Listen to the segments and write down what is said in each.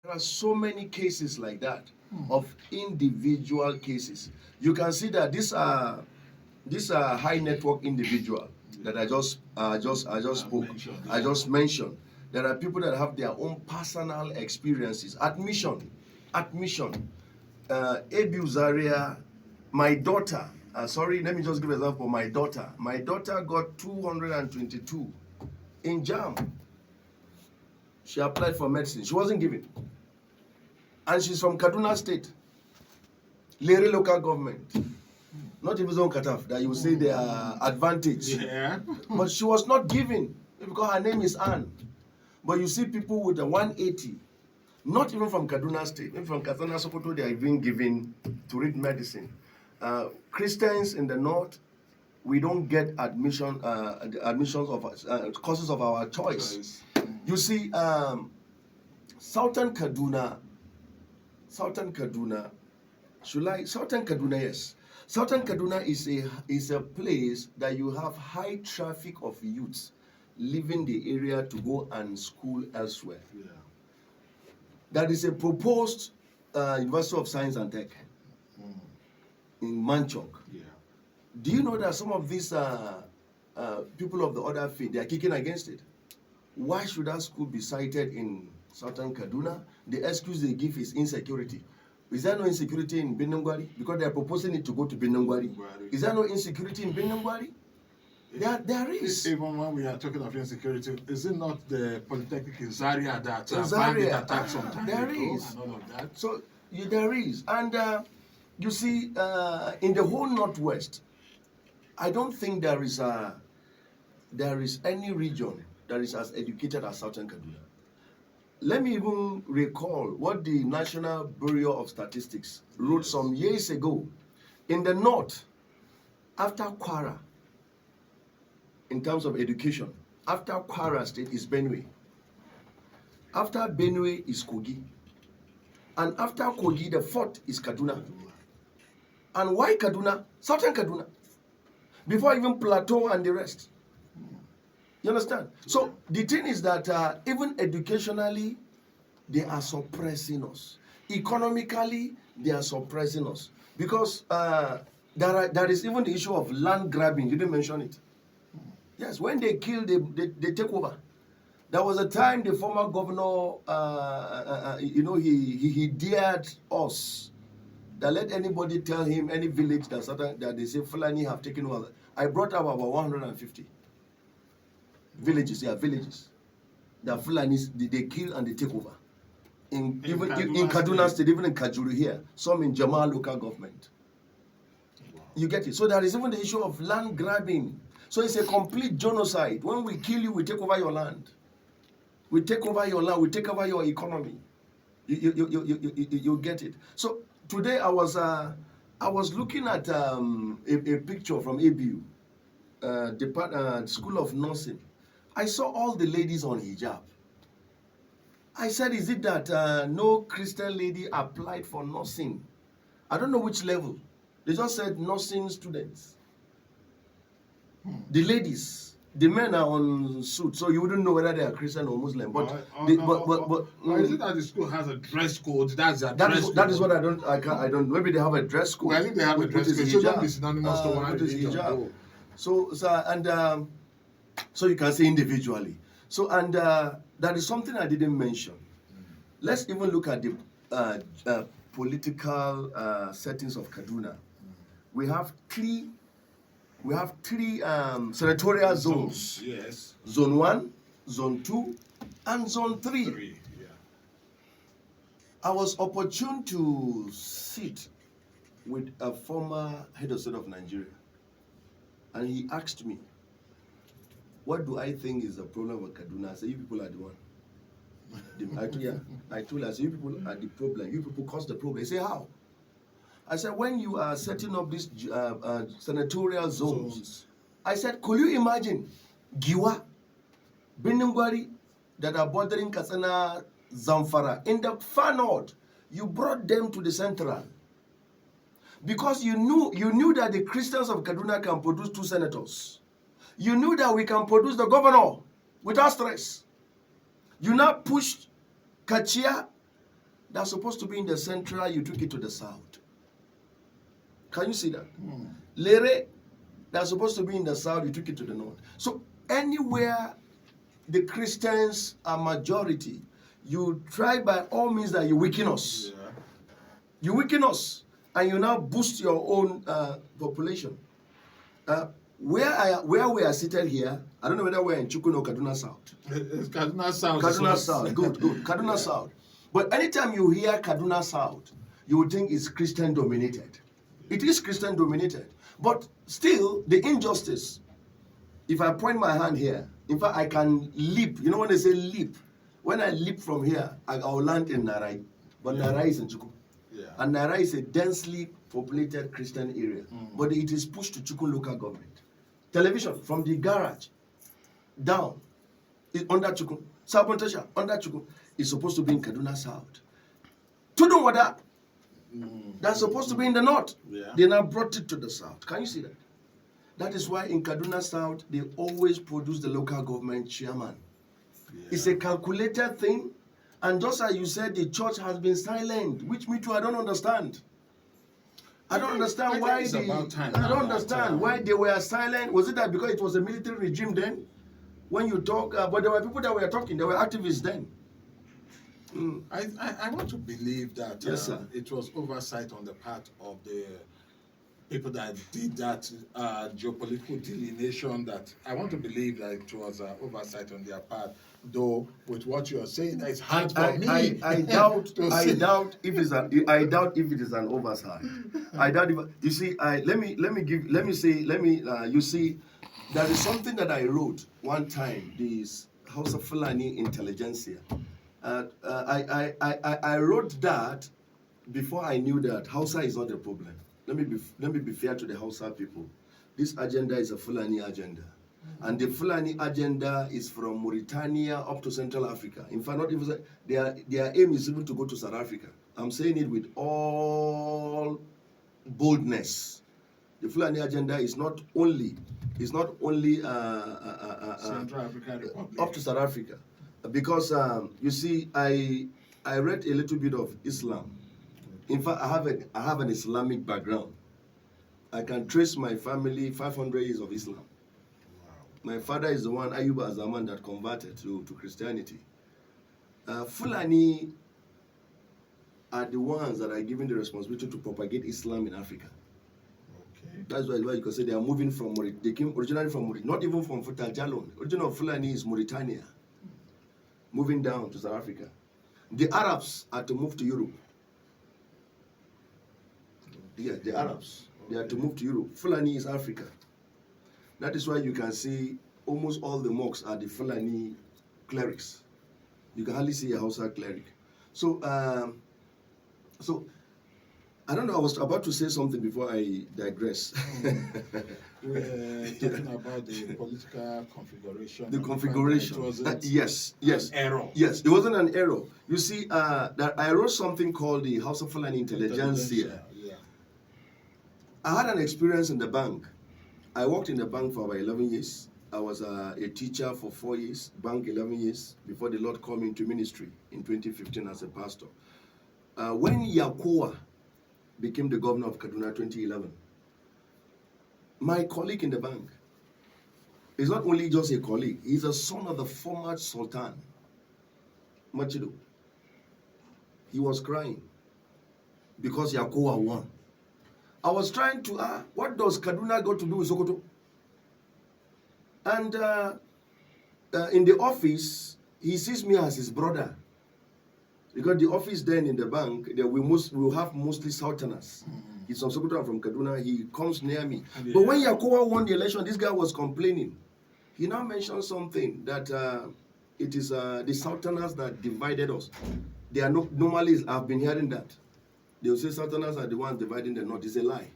There are so many cases like that of individual cases. You can see that these are high network individual that I just mentioned. There are people that have their own personal experiences. Admission. Abu Zaria, my daughter. Sorry, let me just give an example. My daughter got 222 in JAM. She applied for medicine. She wasn't given. And she's from Kaduna State, Lere local government. Not even Zone Kataf, that you say they are advantage. Yeah. But she was not given because her name is Anne. But you see people with a 180, not even from Kaduna State, even from Katana Sokoto, they are being given to read medicine. Christians in the north, we don't get admissions of courses of our choice. You see, Southern Kaduna, yes. Southern Kaduna is a place that you have high traffic of youths leaving the area to go and school elsewhere. Yeah. That is a proposed University of Science and Tech in Manchok. Yeah. Do you know that some of these people of the other faith, they are kicking against it? Why should that school be cited in Southern Kaduna? The excuse they give is insecurity. Is there no insecurity in Binangwari? Because they are proposing it to go to Binangwari. Is there no insecurity in Binangwari? There is. Even when we are talking of insecurity, is it not the Polytechnic in Zaria that Zaria attack sometimes? There is. And all of that? So there is. And you see, in the whole Northwest, I don't think there is any region that is as educated as Southern Kaduna. Let me even recall what the National Bureau of Statistics wrote some years ago. In the north, after Kwara, in terms of education, after Kwara State is Benue. After Benue is Kogi. And after Kogi, the fourth is Kaduna. And why Kaduna? Southern Kaduna. Before even Plateau and the rest. You understand? So the thing is that even educationally, they are suppressing us. Economically, they are suppressing us. Because there is even the issue of land grabbing. You didn't mention it. Yes, when they kill, they take over. There was a time the former governor, he dared us that let anybody tell him any village that they say Fulani have taken over. I brought up about 150 villages. Yeah, villages. The Fulanis they kill and they take over. In Kaduna State, even in Kajuru here, some in Jamal local government. Wow. You get it. So there is even the issue of land grabbing. So it's a complete genocide. When we kill you, we take over your land. We take over your land. We take over your economy. You get it. So today I was looking at a picture from ABU, School of Nursing. I saw all the ladies on hijab. I said, is it that no Christian lady applied for nursing? I don't know which level. They just said nursing students. The ladies, the men are on suit, so you wouldn't know whether they are Christian or Muslim. But is it that the school has a dress code? That is what I don't. Maybe they have a dress code. Well, I think they have a dress code. So don't be synonymous to one hijab. So you can say individually. So that is something I didn't mention. Let's even look at the political settings of Kaduna. We have three senatorial zones. Yes. Zone 1, Zone 2, and Zone 3. Yeah. I was opportune to sit with a former head of state of Nigeria, and he asked me, what do I think is the problem with Kaduna? I said, you people are the one. I told her, I said, you people are the problem. You people cause the problem. He said, how? I said, when you are setting up these senatorial zones, I said, could you imagine Giwa, Binungwari, that are bordering Katsina, Zamfara, in the far north, you brought them to the central. Because you knew that the Christians of Kaduna can produce 2 senators. You knew that we can produce the governor without stress. You now pushed Kachia that's supposed to be in the central, you took it to the south. Can you see that? Lere, that's supposed to be in the south, you took it to the north. So anywhere the Christians are majority, you try by all means that you weaken us. Yeah. You weaken us, and you now boost your own population. Where we are seated here, I don't know whether we're in Chukun or Kaduna South. It's Kaduna South. Kaduna South, good. Kaduna South. But anytime you hear Kaduna South, you would think it's Christian dominated. It is Christian dominated. But still, the injustice, if I point my hand here, in fact, I can leap. You know when they say leap? When I leap from here, I'll land in Narai. But Narai is in Chukun. Yeah. And Narai is a densely populated Christian area. But it is pushed to Chukun local government. Television, from the garage down, is under Chukun. Sabontasha, under Chukun, is supposed to be in Kaduna South. Tudun Wada, that's supposed to be in the north. Yeah. They now brought it to the south. Can you see that? That is why in Kaduna South, they always produce the local government chairman. Yeah. It's a calculated thing. And just as you said, the church has been silent, which me too, I don't understand. I don't understand why it's about time I now don't that, understand why they were silent. Was it that because it was a military regime then? When you talk, but there were people that were talking, there were activists then. I want to believe that Yes, sir. it was oversight on the part of the people that did that geopolitical delineation. That I want to believe that it was oversight on their part. Though with what you are saying, it's hard for me. I doubt. to I see. doubt if it's I doubt if it is an oversight. I doubt if you see. You see, there is something that I wrote one time. This House of Fulani Intelligentsia. I wrote that before I knew that Hausa is not a problem. Let me be fair to the Hausa people. This agenda is a Fulani agenda. And the Fulani agenda is from Mauritania up to Central Africa. In fact, not even their aim is even to go to South Africa. I'm saying it with all boldness. The Fulani agenda is not only Central African Republic up to South Africa, because you see, I read a little bit of Islam. In fact, I have an Islamic background. I can trace my family 500 years of Islam. My father is the one, Ayub Azaman, that converted to Christianity. Fulani are the ones that are given the responsibility to propagate Islam in Africa. Okay. That's why you can say they are moving from Mauritania. They came originally from Mauritania, not even from Futa-Jalon. Original Fulani is Mauritania, moving down to South Africa. The Arabs are to move to Europe. Yeah, the Arabs, they are to move to Europe. Fulani is Africa. That is why you can see almost all the mosques are the Fulani clerics. You can hardly see a Hausa cleric. So, I don't know, I was about to say something before I digress. We're talking about the political configuration. The configuration. It wasn't yes. an error. Yes, it wasn't an error. You see, that I wrote something called the House of Fulani Intelligentsia. Yeah. I had an experience in the bank. I worked in the bank for about 11 years. I was a teacher for 4 years, bank 11 years, before the Lord called me into ministry in 2015 as a pastor. When Yakoa became the governor of Kaduna 2011, my colleague in the bank is not only just a colleague, he's a son of the former Sultan, Machido. He was crying because Yakoa won. I was trying to, what does Kaduna got to do with Sokoto? And in the office, he sees me as his brother. Because the office then in the bank, we'll have mostly Southerners. He's from Sokoto, I'm from Kaduna. He comes near me. Yeah. But when Yakoa won the election, this guy was complaining. He now mentioned something that it is the Southerners that divided us. They are normally, I've been hearing that. They will say Southerners are the ones dividing the North. It's a lie.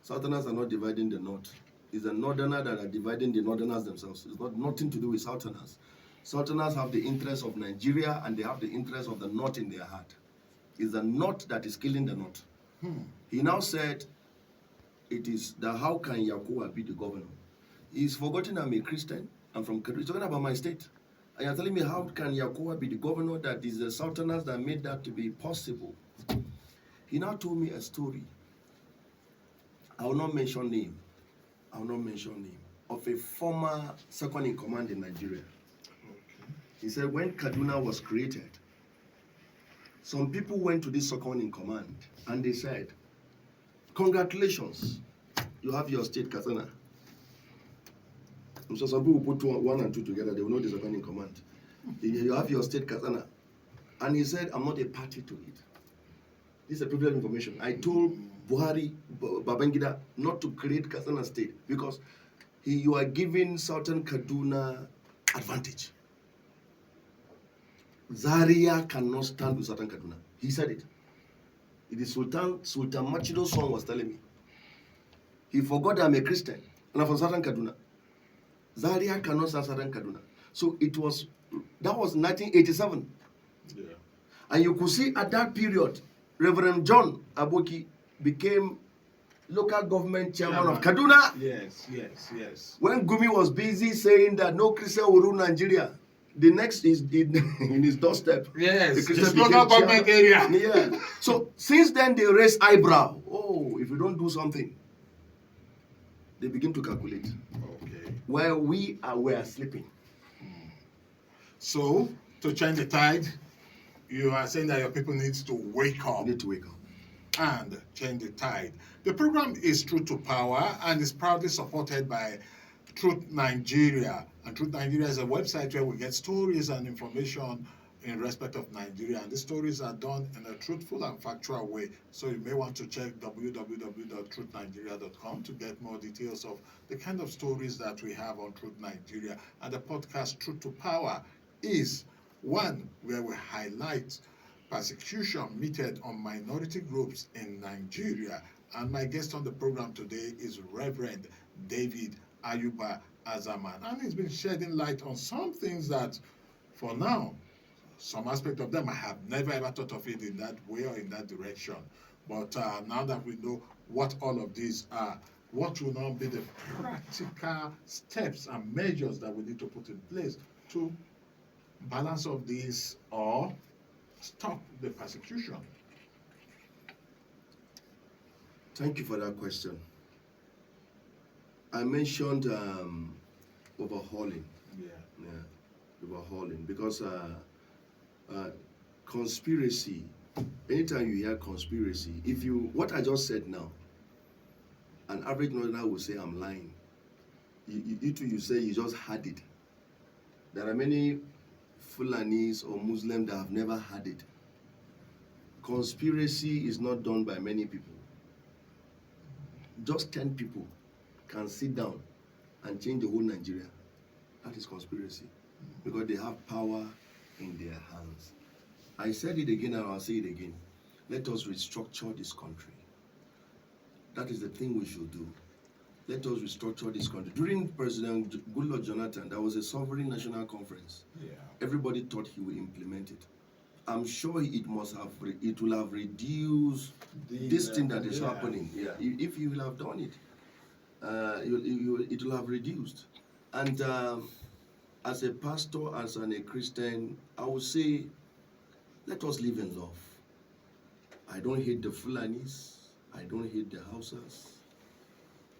Southerners are not dividing the North. It's the Northerners that are dividing the Northerners themselves. It's got nothing to do with Southerners. Southerners have the interest of Nigeria and they have the interest of the North in their heart. It's the North that is killing the North. He now said, it is that how can Yakoa be the governor? He's forgotten I'm a Christian. I'm from Kaduna. He's talking about my state. And you're telling me, how can Yakowa be the governor? That is the Sultanate that made that to be possible. He now told me a story. I will not mention name. I will not mention name. Of a former second in command in Nigeria. Okay. He said when Kaduna was created, some people went to this second in command and they said, congratulations, you have your state Katsina. So some people put one and two together, they will know the second in command. You have your state Katsina. And he said, I'm not a party to it. This is a privileged information. I told Buhari, Babangida, not to create Katsina state because you are giving Southern Kaduna advantage. Zaria cannot stand with Southern Kaduna. He said it. It is Sultan Machido's son was telling me. He forgot that I'm a Christian and I'm from Southern Kaduna. Zaria cannot stand Southern Kaduna. So that was 1987. Yeah. And you could see at that period, Reverend John Aboki became local government chairman of Kaduna. Yes. When Gumi was busy saying that no Christian will rule Nigeria, the next is in his doorstep. Yes, the Christian it's local government area. Yeah. So since then they raise eyebrow. Oh, if you don't do something, they begin to calculate. Okay. While we are sleeping. So to change the tide, you are saying that your people need to wake up. You need to wake up. And change the tide. The program is Truth to Power and is proudly supported by Truth Nigeria. And Truth Nigeria is a website where we get stories and information in respect of Nigeria. And these stories are done in a truthful and factual way. So you may want to check www.truthnigeria.com to get more details of the kind of stories that we have on Truth Nigeria. And the podcast Truth to Power is one where we highlight persecution meted on minority groups in Nigeria. And my guest on the program today is Reverend David Ayuba Azaman. And he's been shedding light on some things that, for now, some aspect of them I have never ever thought of it in that way or in that direction. But now that we know what all of these are, what will now be the practical steps and measures that we need to put in place to balance of these or stop the persecution? Thank you for that question. I mentioned overhauling. Yeah, overhauling. Because conspiracy, anytime you hear conspiracy, what I just said now, an average northerner will say I'm lying. You say you just had it. There are many Fulanis or Muslims that have never had it. Conspiracy is not done by many people. Just 10 people can sit down and change the whole Nigeria. That is conspiracy. Because they have power in their hands. I said it again and I'll say it again. Let us restructure this country. That is the thing we should do. Let us restructure this country. During President Goodluck Jonathan, there was a sovereign national conference. Yeah. Everybody thought he would implement it. I'm sure it will have reduced this thing that is happening. Yeah, if you will have done it, it will have reduced. And as a pastor, as a Christian, I would say, let us live in love. I don't hate the Fulanis. I don't hate the Hausas.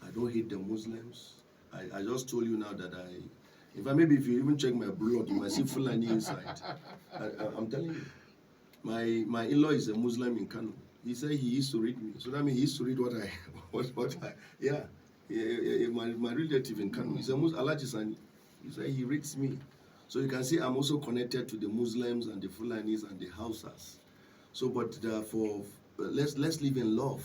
I don't hate the Muslims. I just told you now that maybe if you even check my blog, you might see Fulani inside. I'm telling you. My in-law is a Muslim in Kano. He said he used to read me. So that means he used to read what my relative in Kano. He's a Muslim, Alaji Sani. He said he reads me. So you can see I'm also connected to the Muslims and the Fulanis and the Hausas. So, but let's live in love.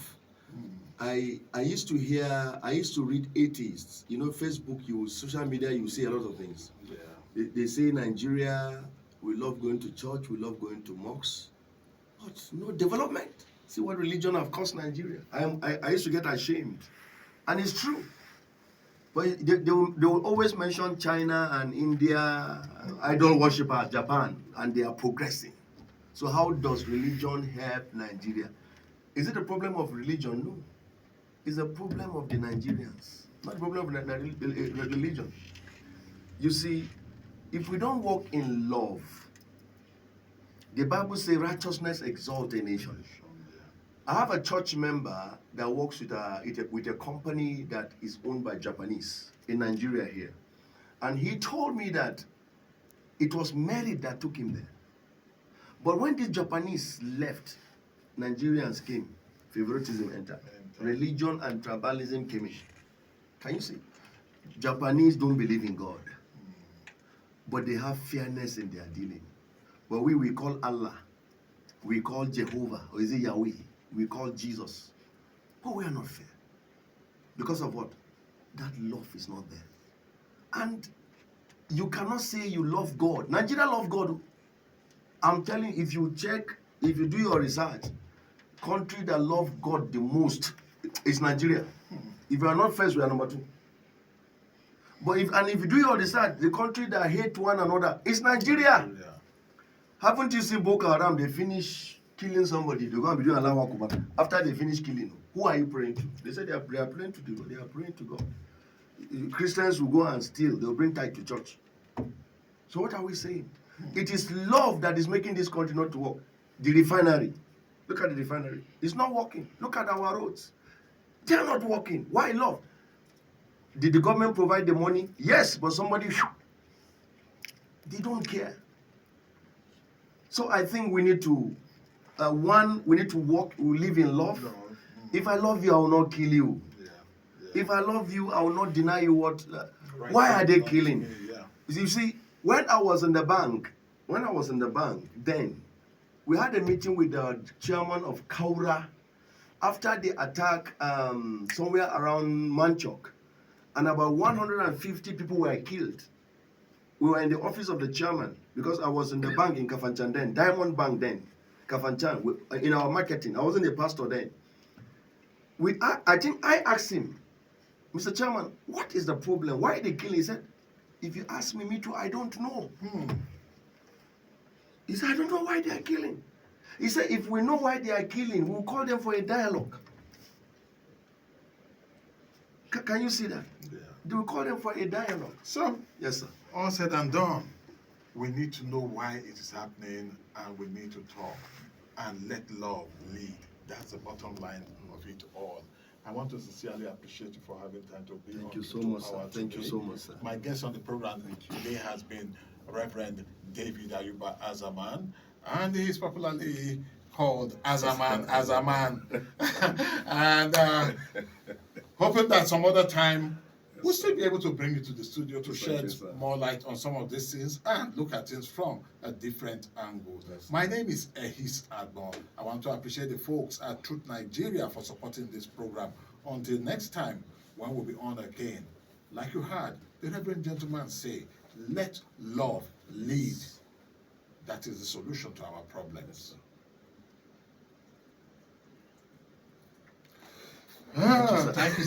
I used to read atheists. You know, Facebook, social media, you see a lot of things. Yeah. They say Nigeria, we love going to church, we love going to mosques, but no development. See what religion have cost Nigeria. I used to get ashamed, and it's true. But they will always mention China and India, idol worshippers, Japan, and they are progressing. So how does religion help Nigeria? Is it a problem of religion? No. It's a problem of the Nigerians, not a problem of religion. You see, if we don't walk in love, the Bible says righteousness exalts a nation. I have a church member that works with a company that is owned by Japanese in Nigeria here. And he told me that it was merit that took him there. But when the Japanese left, Nigerians came. Favoritism entered. Religion and tribalism came in. Can you see? Japanese don't believe in God. But they have fairness in their dealing. But we call Allah. We call Jehovah. Or is it Yahweh? We call Jesus. But we are not fair. Because of what? That love is not there. And you cannot say you love God. Nigeria love God. I'm telling you, if you do your research, country that love God the most is Nigeria. If you are not first, we are number 2. But if you do your research, the country that hate one another is Nigeria. Yeah. Haven't you seen Boko Haram? They finish killing somebody, they're going to be doing Allahu Akbar. After they finish killing, who are you praying to? They say they are praying to God. They are praying to God. Christians will go and steal. They'll bring tithe to church. So what are we saying? It is love that is making this country not to work. The refinery. Look at the refinery. It's not working. Look at our roads. They are not working. Why love? Did the government provide the money? Yes, but somebody, they don't care. So I think we need to, we need to walk, we live in love. If I love you, I will not kill you. If I love you, I will not deny you what. Why are they killing? You see, when I was in the bank, then we had a meeting with the chairman of Kaura after the attack somewhere around Manchok, and about 150 people were killed. We were in the office of the chairman because I was in the bank in Kafanchan then, Diamond Bank then, Kafanchan, in our marketing. I wasn't a pastor then. I think I asked him, Mr. Chairman, what is the problem? Why are they killing? He said, if you ask me too, I don't know. He said, I don't know why they are killing. He said, if we know why they are killing, we'll call them for a dialogue. Can you see that? Yeah. They will call them for a dialogue. So, yes, sir. All said and done, we need to know why it is happening, and we need to talk and let love lead. That's the bottom line of it all. I want to sincerely appreciate you for having time to be on. Thank you so much, sir. Thank you so much, sir. My guest on the program today has been Reverend David Ayuba Azaman, and he is popularly called Azaman. And hoping that some other time we'll still be able to bring you to the studio to shed more light on some of these things and look at things from a different angle. Yes. My name is Ehis Agbon. I want to appreciate the folks at Truth Nigeria for supporting this program. Until next time, when we'll be on again, like you heard the Reverend Gentleman say, let love lead. That is the solution to our problems. Thank you, sir. Thank you.